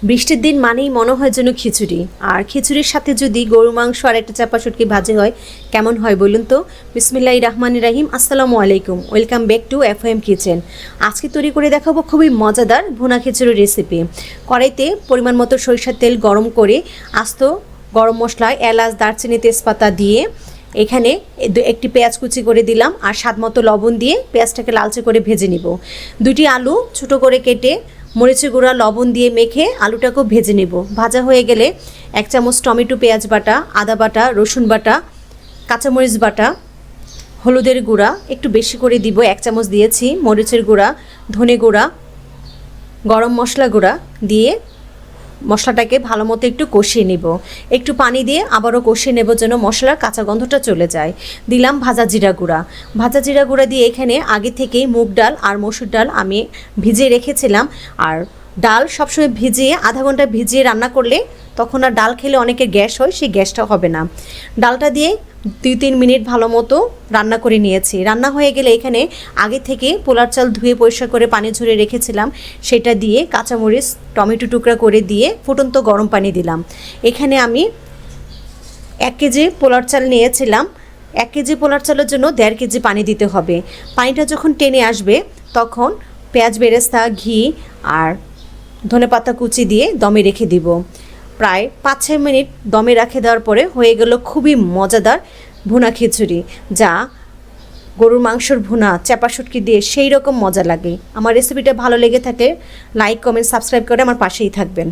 বৃষ্টির দিন মানেই মনে হয় যেন খিচুড়ি, আর খিচুড়ির সাথে যদি গরু মাংস আর একটা চাপা শুটকি ভাজি হয় কেমন হয় বলুন তো। বিসমিল্লাহির রহমানির রহিম। আসসালামু আলাইকুম, welcome back to FM kitchen. আজকে তৈরি করে দেখাবো খুবই মজাদার ভুনা খিচুড়ির রেসিপি। কড়াইতে পরিমাণ মতো সরিষার তেল গরম করে আস্ত গরম মশলা, এলাচ, দারচিনি, তেজপাতা দিয়ে এখানে একটি পেঁয়াজ কুচি করে দিলাম আর স্বাদ মতো লবণ দিয়ে পেঁয়াজটাকে লালচে করে ভেজে নিব। দুটি আলু ছোটো করে কেটে মরিচের গুঁড়া, লবণ দিয়ে মেখে আলুটাকেও ভেজে নেব। ভাজা হয়ে গেলে 1 চামচ টমেটো, পেঁয়াজ বাটা, আদা বাটা, রসুন বাটা, কাঁচামরিচ বাটা, হলুদের গুঁড়া একটু বেশি করে দিব, 1 চামচ দিয়েছি, মরিচের গুঁড়া, ধনে গুঁড়া, গরম মশলা গুঁড়া দিয়ে মশলাটাকে ভালো মতো একটু কষিয়ে নেব। একটু পানি দিয়ে আবারও কষিয়ে নেব যেন মশলার কাঁচা গন্ধটা চলে যায়। দিলাম ভাজা জিরা গুঁড়া। ভাজা জিরা গুঁড়া দিয়ে এখানে আগে থেকেই মুগ ডাল আর মসুর ডাল আমি ভিজিয়ে রেখেছিলাম। আর ডাল সবসময় ভিজিয়ে আধা ঘন্টা ভিজিয়ে রান্না করলে তখন আর ডাল খেলে অনেকের গ্যাস হয়, সেই গ্যাসটা হবে না। ডালটা দিয়ে 2-3 মিনিট ভালো মতো রান্না করে নিয়েছি। রান্না হয়ে গেলে এখানে আগে থেকে পোলার চাল ধুয়ে পরিষ্কার করে পানি ঝরিয়ে রেখেছিলাম, সেটা দিয়ে কাঁচামরিচ, টমেটো টুকরা করে দিয়ে ফুটন্ত গরম পানি দিলাম। এখানে আমি 1 কেজি পোলার চাল নিয়েছিলাম। 1 কেজি পোলার চালের জন্য 1.5 কেজি পানি দিতে হবে। পানিটা যখন টেনে আসবে তখন পেঁয়াজ বেরেস্তা, ঘি আর ধনেপাতা কুচি দিয়ে দমে রেখে দিব। প্রায় 5-6 মিনিট দমে রেখে দেওয়ার পরে হয়ে গেল খুবই মজাদার ভুনা খিচুড়ি, যা গরুর মাংসর ভুনা চাপা শুটকি দিয়ে সেই রকম মজা লাগে। আমার রেসিপিটা ভালো লেগে থাকে লাইক, কমেন্ট, সাবস্ক্রাইব করে আমার পাশেই থাকবেন।